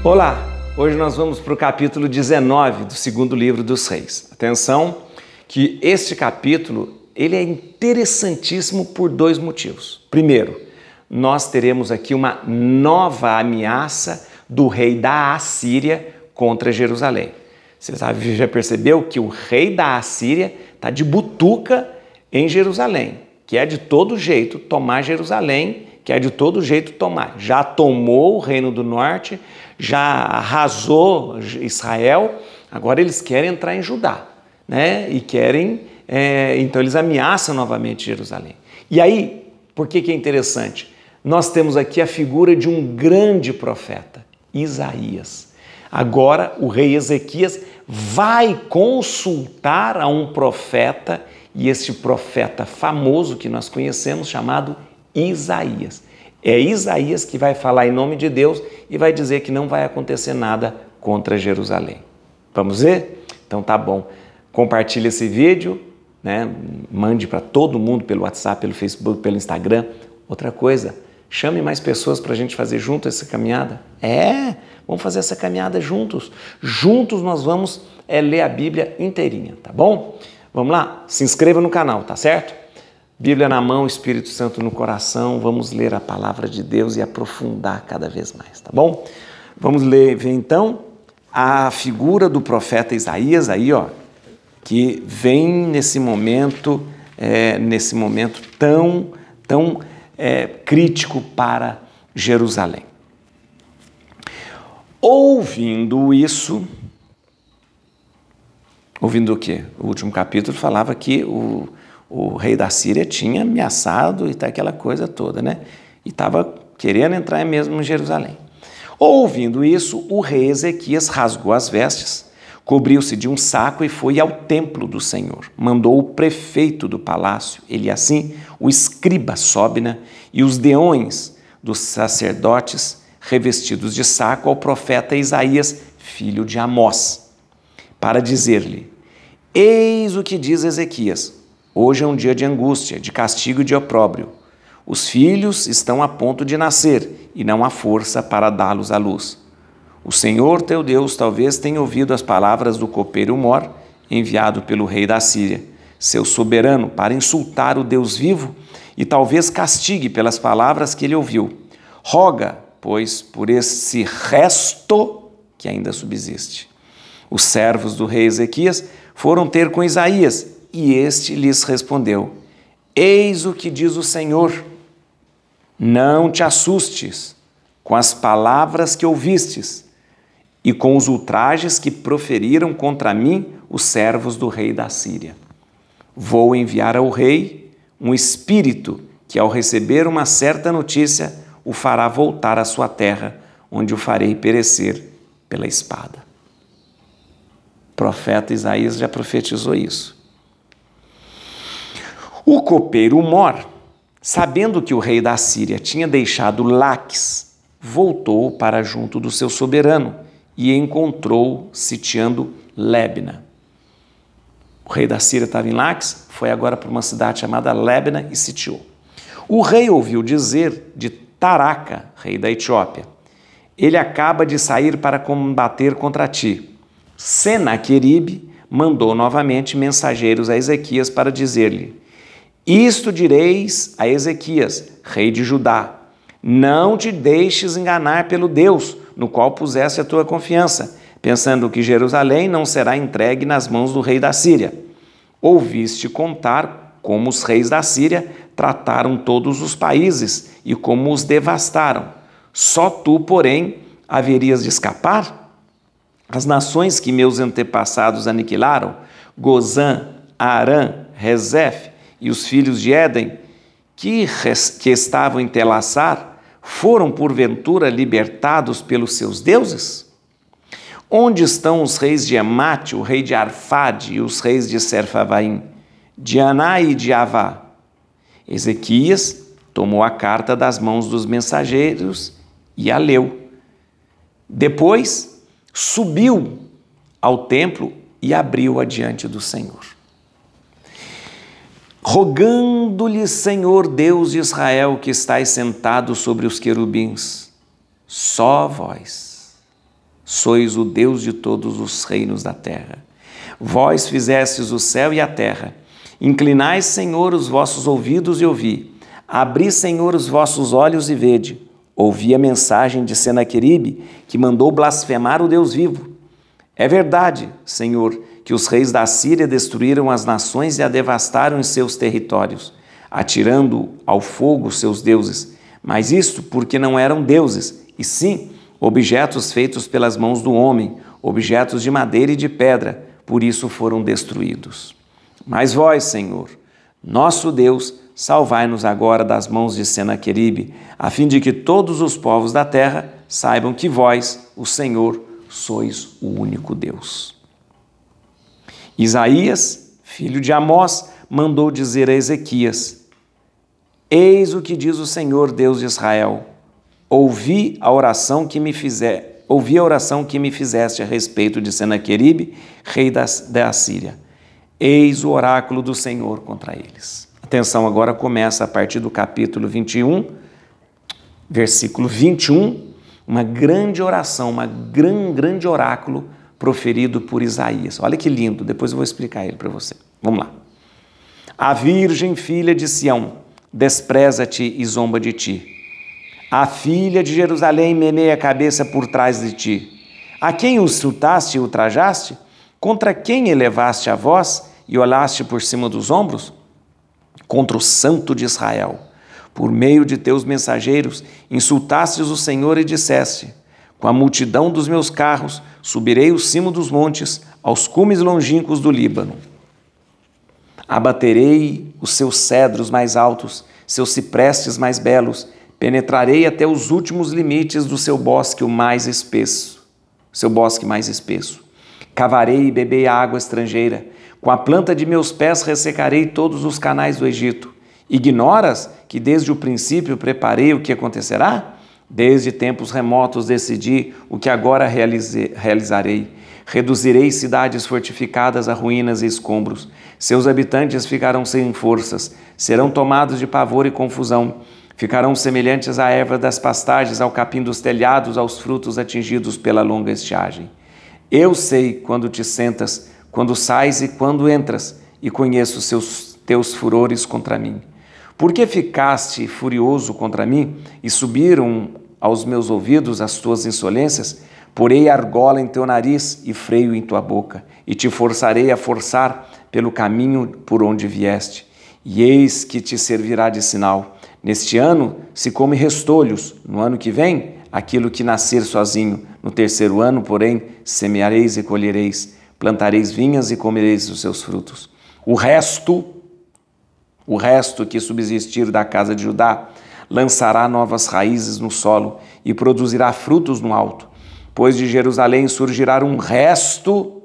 Olá, hoje nós vamos para o capítulo 19 do segundo livro dos Reis. Atenção que este capítulo ele é interessantíssimo por dois motivos. Primeiro, nós teremos aqui uma nova ameaça do rei da Assíria contra Jerusalém. Você já percebeu que o rei da Assíria está de butuca em Jerusalém, que é de todo jeito tomar Jerusalém, que é de todo jeito tomar. Já tomou o reino do norte, já arrasou Israel, agora eles querem entrar em Judá, né? E querem, então eles ameaçam novamente Jerusalém. E aí, por que é interessante? Nós temos aqui a figura de um grande profeta, Isaías. Agora o rei Ezequias vai consultar a um profeta, e esse profeta famoso que nós conhecemos, chamado Isaías. É Isaías que vai falar em nome de Deus e vai dizer que não vai acontecer nada contra Jerusalém. Vamos ver? Então tá bom. Compartilhe esse vídeo, né? Mande para todo mundo pelo WhatsApp, pelo Facebook, pelo Instagram. Outra coisa, chame mais pessoas para a gente fazer junto essa caminhada. Vamos fazer essa caminhada juntos. Juntos nós vamos ler a Bíblia inteirinha, tá bom? Vamos lá? Se inscreva no canal, tá certo? Bíblia na mão, Espírito Santo no coração, vamos ler a palavra de Deus e aprofundar cada vez mais, tá bom? Vamos ver então a figura do profeta Isaías aí, ó, que vem nesse momento tão crítico para Jerusalém. Ouvindo isso, ouvindo o quê? O último capítulo falava que o rei da Síria tinha ameaçado e aquela coisa toda, né? E estava querendo entrar mesmo em Jerusalém. Ouvindo isso, o rei Ezequias rasgou as vestes, cobriu-se de um saco e foi ao templo do Senhor. Mandou o prefeito do palácio, Eliacim, o escriba Sóbina e os deões dos sacerdotes revestidos de saco ao profeta Isaías, filho de Amós, para dizer-lhe: eis o que diz Ezequias. Hoje é um dia de angústia, de castigo e de opróbrio. Os filhos estão a ponto de nascer e não há força para dá-los à luz. O Senhor teu Deus talvez tenha ouvido as palavras do copeiro Mor, enviado pelo rei da Síria, seu soberano, para insultar o Deus vivo e talvez castigue pelas palavras que ele ouviu. Roga, pois, por esse resto que ainda subsiste. Os servos do rei Ezequias foram ter com Isaías, e este lhes respondeu: eis o que diz o Senhor, não te assustes com as palavras que ouvistes e com os ultrajes que proferiram contra mim os servos do rei da Síria. Vou enviar ao rei um espírito que, ao receber uma certa notícia, o fará voltar à sua terra, onde o farei perecer pela espada. O profeta Isaías já profetizou isso. O copeiro Mor, sabendo que o rei da Síria tinha deixado Laques, voltou para junto do seu soberano e encontrou sitiando Lébna. O rei da Síria estava em Laques, foi agora para uma cidade chamada Lébna e sitiou. O rei ouviu dizer de Taraca, rei da Etiópia: ele acaba de sair para combater contra ti. Senaqueribe mandou novamente mensageiros a Ezequias para dizer-lhe: isto direis a Ezequias, rei de Judá: não te deixes enganar pelo Deus no qual puseste a tua confiança, pensando que Jerusalém não será entregue nas mãos do rei da Síria. Ouviste contar como os reis da Síria trataram todos os países e como os devastaram. Só tu, porém, haverias de escapar? As nações que meus antepassados aniquilaram, Gozã, Arã, Rezef e os filhos de Éden, que estavam em Telassar, foram porventura libertados pelos seus deuses? Onde estão os reis de Emate, o rei de Arfade e os reis de Serfavaim, de Aná e de Avá? Ezequias tomou a carta das mãos dos mensageiros e a leu. Depois subiu ao templo e abriu-a diante do Senhor. Rogando-lhe, Senhor Deus de Israel, que estais sentado sobre os querubins, só vós, sois o Deus de todos os reinos da terra. Vós fizestes o céu e a terra. Inclinai, Senhor, os vossos ouvidos e ouvi. Abri, Senhor, os vossos olhos e vede. Ouvi a mensagem de Senaqueribe, que mandou blasfemar o Deus vivo. É verdade, Senhor, que os reis da Síria destruíram as nações e a devastaram em seus territórios, atirando ao fogo seus deuses. Mas isto porque não eram deuses, e sim objetos feitos pelas mãos do homem, objetos de madeira e de pedra, por isso foram destruídos. Mas vós, Senhor, nosso Deus, salvai-nos agora das mãos de Senaqueribe, a fim de que todos os povos da terra saibam que vós, o Senhor, sois o único Deus. Isaías, filho de Amós, mandou dizer a Ezequias: Eis o que diz o Senhor, Deus de Israel: Ouvi a oração que me fizeste a respeito de Senaqueribe, rei da Síria. Eis o oráculo do Senhor contra eles. Atenção, agora começa a partir do capítulo 21, versículo 21, uma grande oração, grande oráculo proferido por Isaías. Olha que lindo, depois eu vou explicar ele para você. Vamos lá. A virgem filha de Sião despreza-te e zomba de ti. A filha de Jerusalém meneia a cabeça por trás de ti. A quem insultaste e ultrajaste? Contra quem elevaste a voz e olhaste por cima dos ombros? Contra o Santo de Israel. Por meio de teus mensageiros, insultastes o Senhor e disseste: com a multidão dos meus carros, subirei o cimo dos montes, aos cumes longínquos do Líbano. Abaterei os seus cedros mais altos, seus ciprestes mais belos, penetrarei até os últimos limites do seu bosque mais espesso. Cavarei e bebei a água estrangeira. Com a planta de meus pés ressecarei todos os canais do Egito. Ignoras que desde o princípio preparei o que acontecerá? Desde tempos remotos decidi o que agora realizarei. Reduzirei cidades fortificadas a ruínas e escombros. Seus habitantes ficarão sem forças, serão tomados de pavor e confusão. Ficarão semelhantes à erva das pastagens, ao capim dos telhados, aos frutos atingidos pela longa estiagem. Eu sei quando te sentas, quando sais e quando entras, e conheço teus furores contra mim. Por que ficaste furioso contra mim e subiram aos meus ouvidos as tuas insolências? Porei argola em teu nariz e freio em tua boca, e te forçarei a forçar pelo caminho por onde vieste. E eis que te servirá de sinal. Neste ano se come restolhos, no ano que vem, aquilo que nascer sozinho. No terceiro ano, porém, semeareis e colhereis, plantareis vinhas e comereis os seus frutos. O resto que subsistir da casa de Judá, lançará novas raízes no solo e produzirá frutos no alto. Pois de Jerusalém surgirá um resto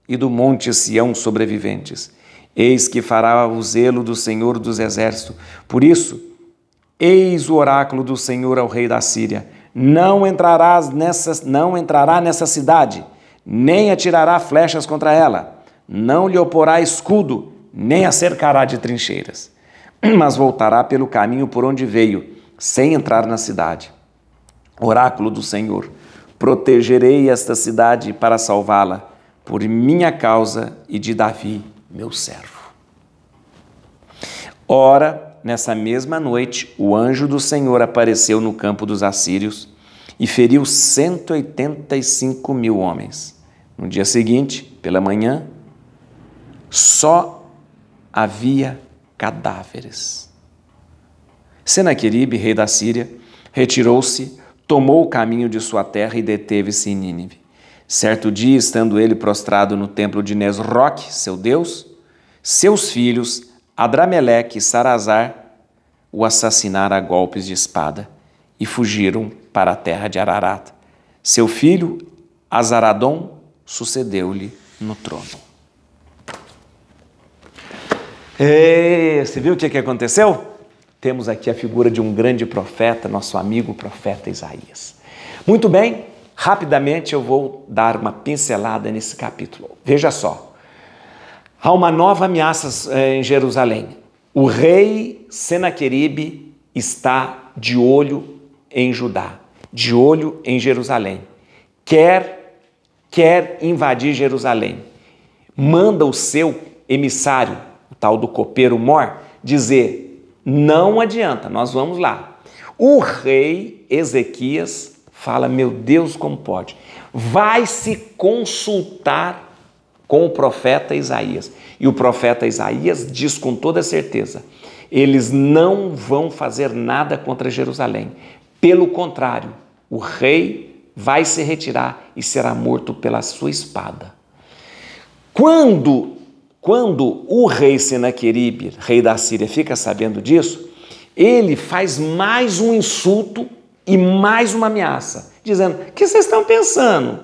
e do monte Sião sobreviventes. Eis que fará o zelo do Senhor dos Exércitos. Por isso, eis o oráculo do Senhor ao rei da Síria. Não entrará nessa cidade, nem atirará flechas contra ela. Não lhe oporá escudo, nem a cercará de trincheiras. Mas voltará pelo caminho por onde veio, sem entrar na cidade. Oráculo do Senhor. Protegerei esta cidade para salvá-la, por minha causa e de Davi, meu servo. Ora, nessa mesma noite, o anjo do Senhor apareceu no campo dos assírios e feriu 185.000 homens. No dia seguinte, pela manhã, só havia cadáveres. Senaqueribe, rei da Síria, retirou-se, tomou o caminho de sua terra e deteve-se em Nínive. Certo dia, estando ele prostrado no templo de Nesroque, seu Deus, seus filhos, Adrameleque e Sarazar, o assassinaram a golpes de espada e fugiram para a terra de Ararat. Seu filho, Azaradom, sucedeu-lhe no trono. Você viu o que aconteceu? Temos aqui a figura de um grande profeta, nosso amigo profeta Isaías. Muito bem, rapidamente eu vou dar uma pincelada nesse capítulo. Veja só, há uma nova ameaça em Jerusalém. O rei Senaqueribe está de olho em Judá, de olho em Jerusalém. Quer quer invadir Jerusalém. Manda o seu emissário, o tal do copeiro Mor, dizer: não adianta, nós vamos lá. O rei Ezequias fala: meu Deus, como pode? Vai se consultar com o profeta Isaías. E o profeta Isaías diz com toda certeza: eles não vão fazer nada contra Jerusalém. Pelo contrário, o rei vai se retirar e será morto pela sua espada. Quando o rei Senaqueribe, rei da Síria, fica sabendo disso, ele faz mais um insulto e mais uma ameaça, dizendo: o que vocês estão pensando?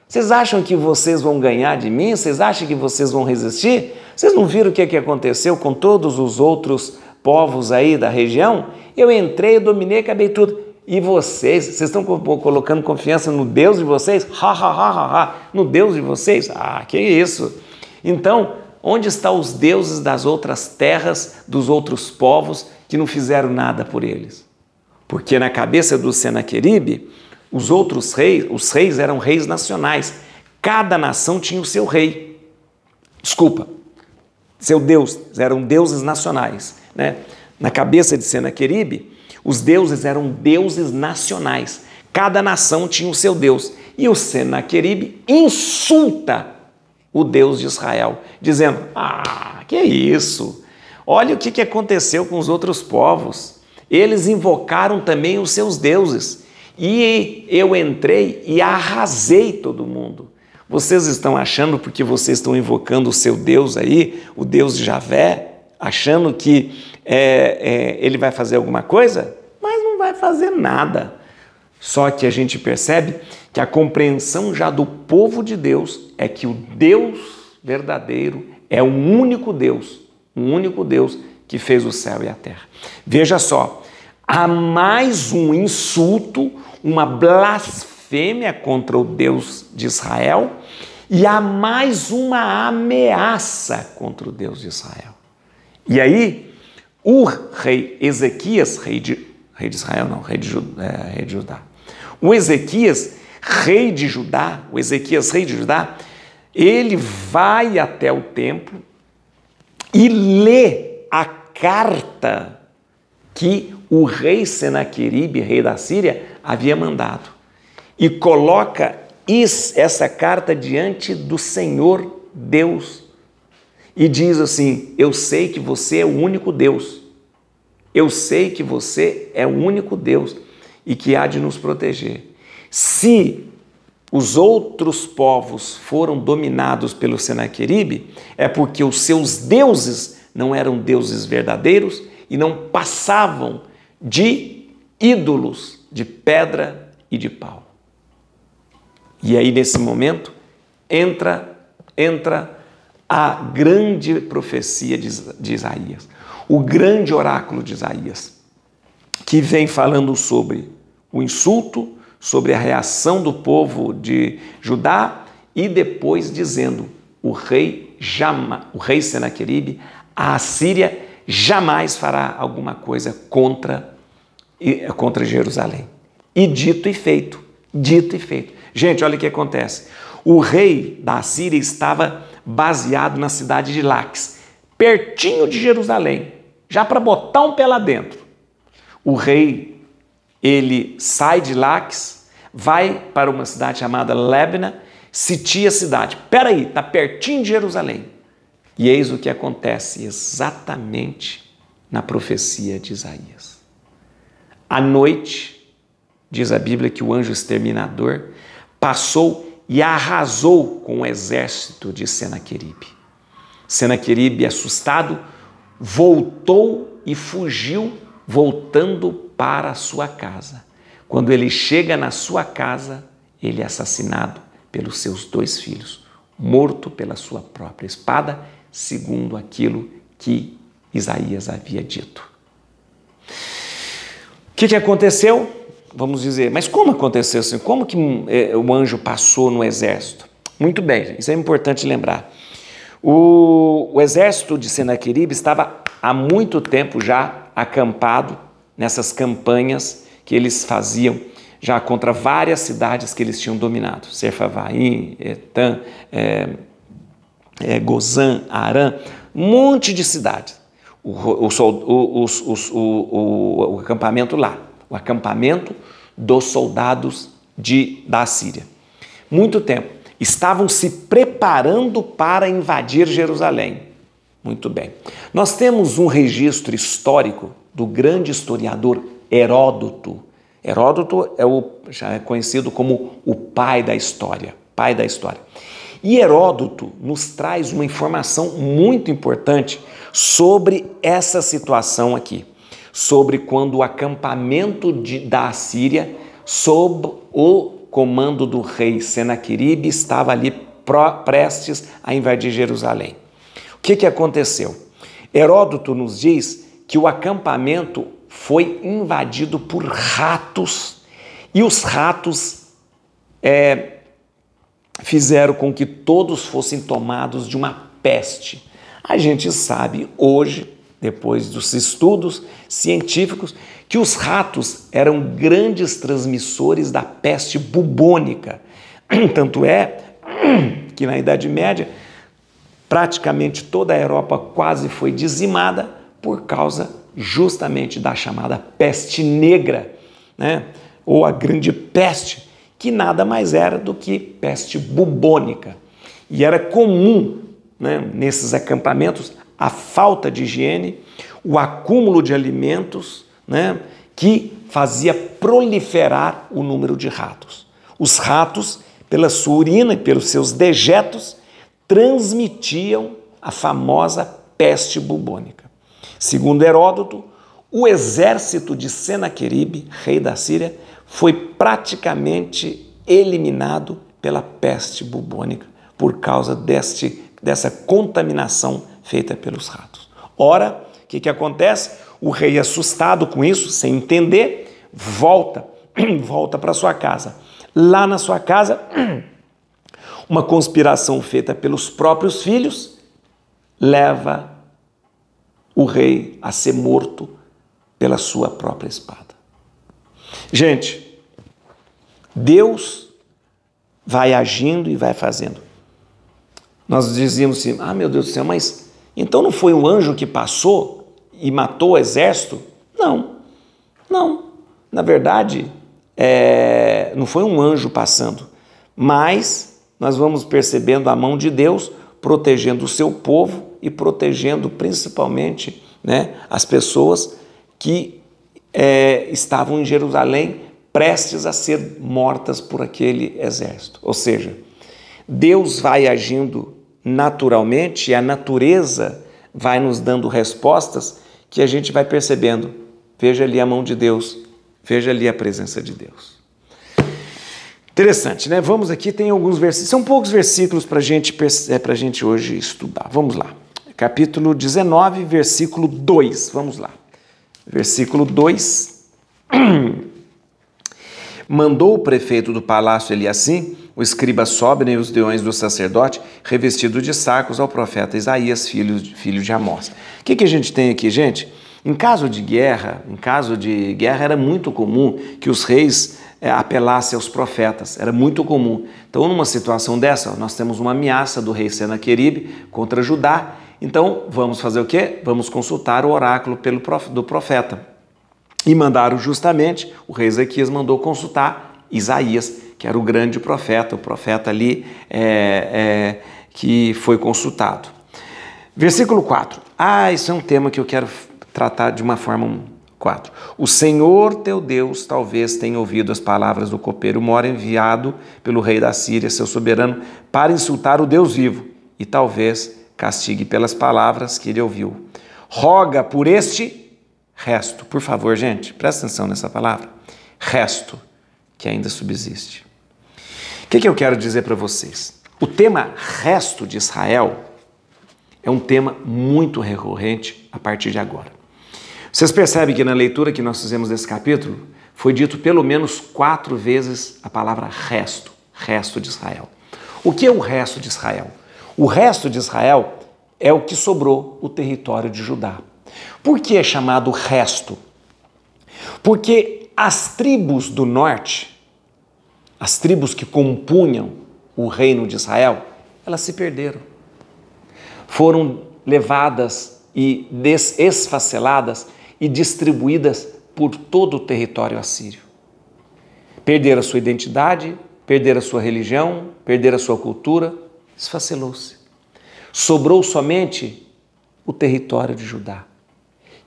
Vocês acham que vocês vão ganhar de mim? Vocês acham que vocês vão resistir? Vocês não viram o que aconteceu com todos os outros povos aí da região? Eu entrei, dominei, acabei tudo. E vocês estão colocando confiança no Deus de vocês? No Deus de vocês? Ah, que isso! Então, onde estão os deuses das outras terras, dos outros povos que não fizeram nada por eles? Porque na cabeça do Senaqueribe, os outros reis, os reis eram reis nacionais. Cada nação tinha o seu rei. Desculpa, seu deus, eram deuses nacionais, né? Na cabeça de Senaqueribe, os deuses eram deuses nacionais. Cada nação tinha o seu deus. E o Senaqueribe insulta o Deus de Israel, dizendo: ah, que é isso? Olha o que aconteceu com os outros povos. Eles invocaram também os seus deuses. E eu entrei e arrasei todo mundo. Vocês estão achando, porque vocês estão invocando o seu Deus aí, o Deus de Javé, achando que ele vai fazer alguma coisa? Mas não vai fazer nada. Só que a gente percebe que a compreensão já do povo de Deus é que o Deus verdadeiro é o único Deus que fez o céu e a terra. Veja só, há mais um insulto, uma blasfêmia contra o Deus de Israel, e há mais uma ameaça contra o Deus de Israel. E aí, o rei Ezequias, rei de Israel não, rei de Judá. O Ezequias, rei de Judá, ele vai até o templo e lê a carta que o rei Senaqueribe, rei da Síria, havia mandado. E coloca essa carta diante do Senhor Deus. E diz assim: eu sei que você é o único Deus. Eu sei que você é o único Deus e que há de nos proteger. Se os outros povos foram dominados pelo Senaqueribe, é porque os seus deuses não eram deuses verdadeiros e não passavam de ídolos de pedra e de pau. E aí, nesse momento, entra a grande profecia de Isaías, o grande oráculo de Isaías, que vem falando sobre o insulto, sobre a reação do povo de Judá e depois dizendo: o rei Senaqueribe, a Assíria, jamais fará alguma coisa contra Jerusalém. E dito e feito. Gente, olha o que acontece. O rei da Assíria estava baseado na cidade de Laques, pertinho de Jerusalém, já para botar um pé lá dentro. O rei, ele sai de Laques, vai para uma cidade chamada Libna, sitia a cidade. Peraí, está pertinho de Jerusalém. E eis o que acontece exatamente na profecia de Isaías. À noite, diz a Bíblia que o anjo exterminador passou e arrasou com o exército de Senaqueribe. Senaqueribe, assustado, voltou e fugiu, voltando para a sua casa. Quando ele chega na sua casa, ele é assassinado pelos seus 2 filhos, morto pela sua própria espada, segundo aquilo que Isaías havia dito. O que aconteceu? Vamos dizer, mas como aconteceu assim? Como que o anjo passou no exército? Muito bem, isso é importante lembrar. O exército de Senaqueribe estava há muito tempo já acampado nessas campanhas que eles faziam já contra várias cidades que eles tinham dominado, Sefarvaim, Etam, Gozã, Arã, um monte de cidades. O acampamento lá, o acampamento dos soldados da Assíria. Muito tempo. Estavam se preparando para invadir Jerusalém. Muito bem. Nós temos um registro histórico do grande historiador Heródoto. Heródoto já é conhecido como o pai da história. Pai da história. E Heródoto nos traz uma informação muito importante sobre essa situação aqui, sobre quando o acampamento da Assíria, sob o comando do rei Senaqueribe, estava ali prestes a invadir Jerusalém. O que aconteceu? Heródoto nos diz que o acampamento foi invadido por ratos e os ratos fizeram com que todos fossem tomados de uma peste. A gente sabe hoje, depois dos estudos científicos, que os ratos eram grandes transmissores da peste bubônica. Tanto é que na Idade Média, praticamente toda a Europa quase foi dizimada por causa justamente da chamada peste negra, né? Ou a grande peste, que nada mais era do que peste bubônica. E era comum, né, nesses acampamentos, a falta de higiene, o acúmulo de alimentos, né, que fazia proliferar o número de ratos. Os ratos, pela sua urina e pelos seus dejetos, transmitiam a famosa peste bubônica. Segundo Heródoto, o exército de Senaqueribe, rei da Síria, foi praticamente eliminado pela peste bubônica por causa dessa contaminação feita pelos ratos. Ora, o que acontece? O rei, assustado com isso, sem entender, volta para sua casa. Lá na sua casa, uma conspiração feita pelos próprios filhos leva o rei a ser morto pela sua própria espada. Gente, Deus vai agindo e vai fazendo. Nós dizíamos assim, meu Deus do céu, mas então não foi um anjo que passou e matou o exército? Não. Na verdade, não foi um anjo passando, mas nós vamos percebendo a mão de Deus protegendo o seu povo e protegendo principalmente, né, as pessoas que estavam em Jerusalém prestes a ser mortas por aquele exército. Ou seja, Deus vai agindo naturalmente e a natureza vai nos dando respostas que a gente vai percebendo. Veja ali a mão de Deus, veja ali a presença de Deus. Interessante, né? Vamos aqui, tem alguns versículos, são poucos versículos para a gente hoje estudar. Vamos lá. Capítulo 19, versículo 2. Vamos lá. Versículo 2. Mandou o prefeito do palácio Eliacim, o escriba Sobne e os deões do sacerdote, revestido de sacos, ao profeta Isaías, filho de Amós. O que a gente tem aqui, gente? Em caso de guerra, era muito comum que os reis apelassem aos profetas, era muito comum. Então, numa situação dessa, nós temos uma ameaça do rei Senaqueribe contra Judá. Então, vamos fazer o quê? Vamos consultar o oráculo do profeta. E mandaram justamente, o rei Ezequias mandou consultar Isaías, que era o grande profeta, o profeta ali que foi consultado. Versículo 4. Isso é um tema que eu quero tratar de uma forma 4. O Senhor teu Deus talvez tenha ouvido as palavras do copeiro Mor, enviado pelo rei da Síria, seu soberano, para insultar o Deus vivo, e talvez castigue pelas palavras que ele ouviu. Roga por este resto. Por favor, gente, presta atenção nessa palavra. Resto, que ainda subsiste. O que eu quero dizer para vocês? O tema resto de Israel é um tema muito recorrente a partir de agora. Vocês percebem que na leitura que nós fizemos desse capítulo, foi dito pelo menos 4 vezes a palavra resto, resto de Israel. O que é o resto de Israel? O resto de Israel é o que sobrou, o território de Judá. Por que é chamado resto? Porque as tribos do norte, as tribos que compunham o reino de Israel, elas se perderam. Foram levadas e esfaceladas e distribuídas por todo o território assírio. Perderam a sua identidade, perderam a sua religião, perderam a sua cultura, esfacelou-se. Sobrou somente o território de Judá,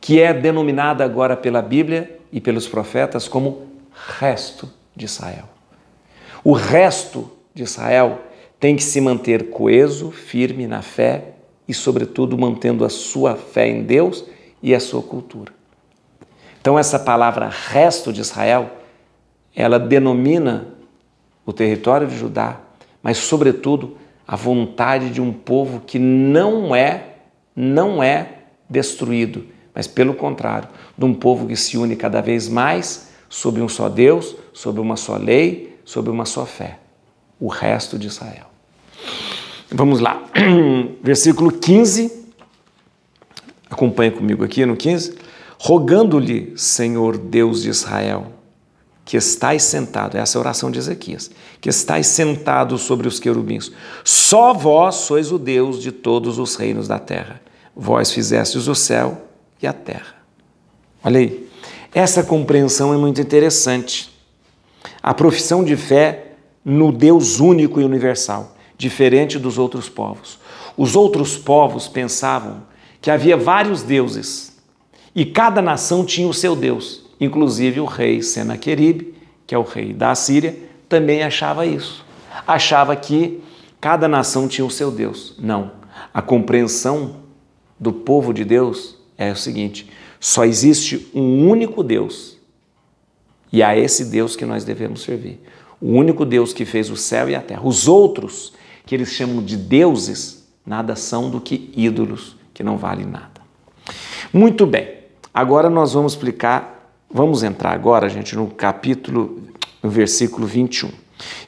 que é denominado agora pela Bíblia e pelos profetas como resto de Israel. O resto de Israel tem que se manter coeso, firme na fé e, sobretudo, mantendo a sua fé em Deus e a sua cultura. Então, essa palavra resto de Israel, ela denomina o território de Judá, mas, sobretudo, a vontade de um povo que não é destruído, mas, pelo contrário, de um povo que se une cada vez mais sob um só Deus, sob uma só lei, sob uma só fé. O resto de Israel. Vamos lá, versículo 15, acompanhe comigo aqui no 15. Rogando-lhe, Senhor Deus de Israel, que estais sentado, essa é a oração de Ezequias, que estais sentado sobre os querubins, só vós sois o Deus de todos os reinos da terra. Vós fizestes o céu e a terra. Olha aí, essa compreensão é muito interessante. A profissão de fé no Deus único e universal, diferente dos outros povos. Os outros povos pensavam que havia vários deuses e cada nação tinha o seu Deus, inclusive o rei Senaqueribe, que é o rei da Assíria, também achava isso. Achava que cada nação tinha o seu Deus. Não. A compreensão do povo de Deus é o seguinte: só existe um único Deus e a esse Deus que nós devemos servir. O único Deus que fez o céu e a terra. Os outros, que eles chamam de deuses, nada são do que ídolos, que não valem nada. Muito bem, agora nós vamos entrar agora, gente, no versículo 21.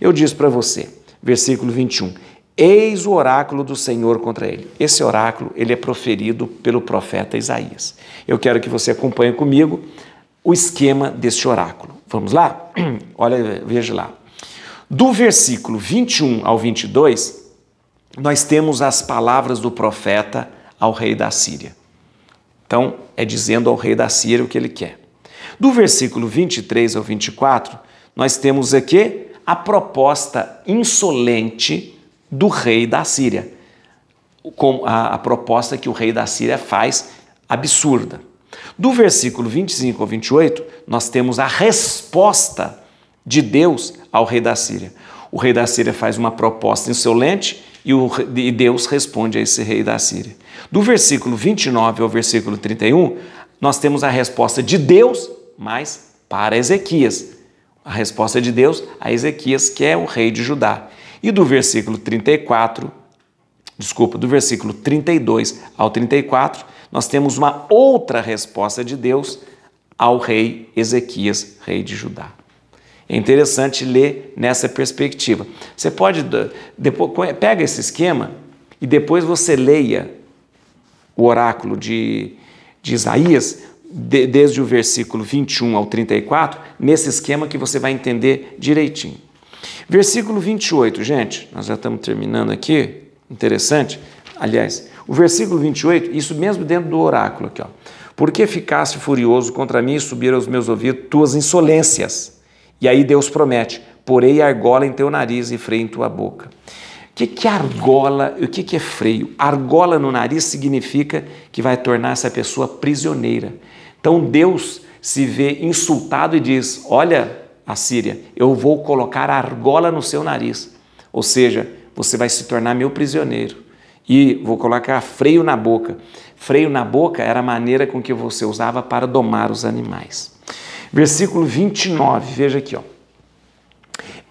Eu disse para você, versículo 21, eis o oráculo do Senhor contra ele. Esse oráculo, ele é proferido pelo profeta Isaías. Eu quero que você acompanhe comigo o esquema desse oráculo. Vamos lá? Olha, veja lá. Do versículo 21 ao 22, nós temos as palavras do profeta ao rei da Síria. Então, é dizendo ao rei da Síria o que ele quer. Do versículo 23 ao 24, nós temos aqui a proposta insolente do rei da Síria. A proposta que o rei da Síria faz, absurda. Do versículo 25 ao 28, nós temos a resposta de Deus ao rei da Síria. O rei da Síria faz uma proposta insolente e Deus responde a esse rei da Síria. Do versículo 29 ao versículo 31, nós temos a resposta de Deus, mas para Ezequias. A resposta de Deus a Ezequias, que é o rei de Judá. E do versículo 32 ao 34, nós temos uma outra resposta de Deus ao rei Ezequias, rei de Judá. É interessante ler nessa perspectiva. Você pode, pega esse esquema e depois você leia o oráculo de Isaías, desde o versículo 21 ao 34, nesse esquema que você vai entender direitinho. Versículo 28, gente, nós já estamos terminando aqui, interessante. Aliás, o versículo 28, isso mesmo dentro do oráculo aqui, ó. Por que ficaste furioso contra mim e subiram aos meus ouvidos tuas insolências? E aí Deus promete, porei argola em teu nariz e freio em tua boca. O que é argola e o que é freio? Argola no nariz significa que vai tornar essa pessoa prisioneira. Então Deus se vê insultado e diz, olha, Assíria, eu vou colocar argola no seu nariz. Ou seja, você vai se tornar meu prisioneiro. E vou colocar freio na boca. Freio na boca era a maneira com que você usava para domar os animais. Versículo 29, veja aqui, ó.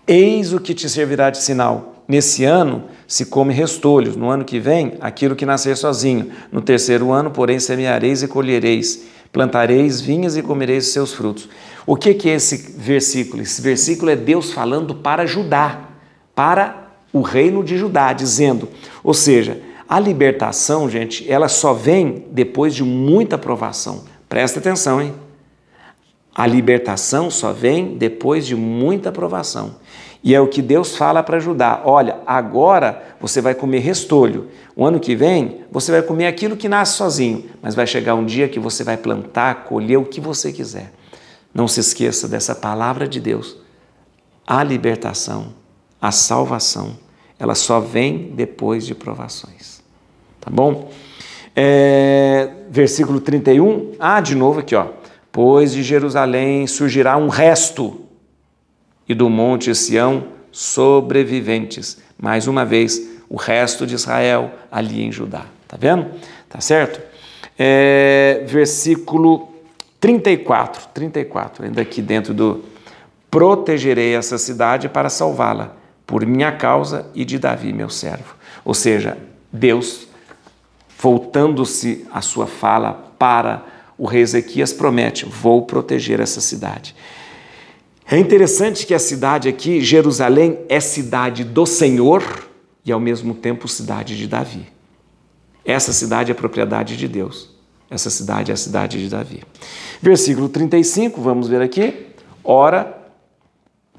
Eis o que te servirá de sinal. Nesse ano se come restolhos, no ano que vem, aquilo que nascer sozinho. No terceiro ano, porém, semeareis e colhereis, plantareis vinhas e comereis os seus frutos. O que é esse versículo? Esse versículo é Deus falando para Judá, para o reino de Judá, dizendo, ou seja, a libertação, gente, ela só vem depois de muita provação. Presta atenção, hein? A libertação só vem depois de muita provação. E é o que Deus fala para Judá. Olha, agora você vai comer restolho. O ano que vem você vai comer aquilo que nasce sozinho. Mas vai chegar um dia que você vai plantar, colher o que você quiser. Não se esqueça dessa palavra de Deus. A libertação, a salvação, ela só vem depois de provações. Tá bom? Versículo 31. De novo aqui, ó. Pois de Jerusalém surgirá um resto, e do monte Sião sobreviventes. Mais uma vez, o resto de Israel ali em Judá. Tá vendo? Tá certo? Versículo 34, ainda aqui dentro do: protegerei essa cidade para salvá-la, por minha causa e de Davi, meu servo. Ou seja, Deus, voltando-se a sua fala para o rei Ezequias, promete: vou proteger essa cidade. É interessante que a cidade aqui, Jerusalém, é cidade do Senhor e ao mesmo tempo cidade de Davi. Essa cidade é propriedade de Deus. Essa cidade é a cidade de Davi. Versículo 35, vamos ver aqui. Ora,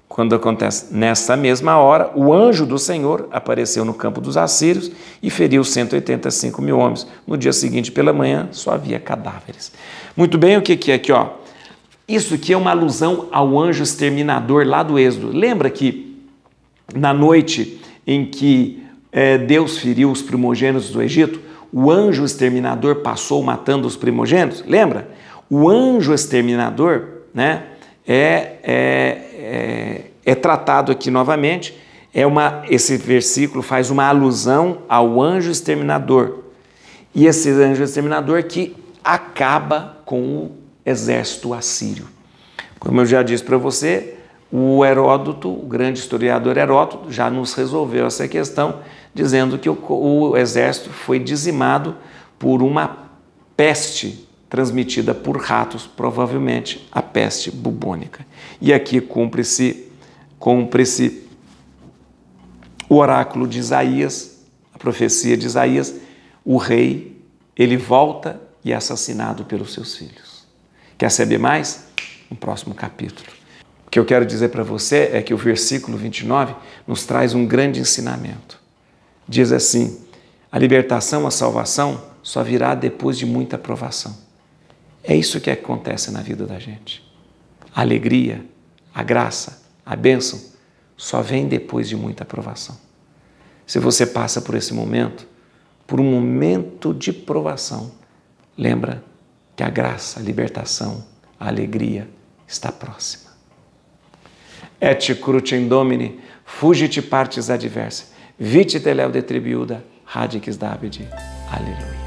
quando acontece nessa mesma hora, o anjo do Senhor apareceu no campo dos assírios e feriu 185.000 homens. No dia seguinte, pela manhã, só havia cadáveres. Muito bem, o que é aqui, ó? Isso aqui é uma alusão ao anjo exterminador lá do Êxodo. Lembra que na noite em que Deus feriu os primogênitos do Egito, o anjo exterminador passou matando os primogênitos? Lembra? O anjo exterminador, né, é tratado aqui novamente. Esse versículo faz uma alusão ao anjo exterminador. E esse anjo exterminador que acaba com o exército assírio. Como eu já disse para você, o Heródoto, o grande historiador Heródoto, já nos resolveu essa questão, dizendo que o exército foi dizimado por uma peste transmitida por ratos, provavelmente a peste bubônica. E aqui cumpre-se o oráculo de Isaías, a profecia de Isaías: o rei, ele volta e é assassinado pelos seus filhos. Quer saber mais? No próximo capítulo. O que eu quero dizer para você é que o versículo 29 nos traz um grande ensinamento. Diz assim: a libertação, a salvação só virá depois de muita provação. É isso que acontece na vida da gente. A alegria, a graça, a bênção só vem depois de muita provação. Se você passa por esse momento, por um momento de provação, lembra que a graça, a libertação, a alegria está próxima. Et crucem Domini, fugit partis adversa, vite teleo detribiuda, radix Davide. Aleluia.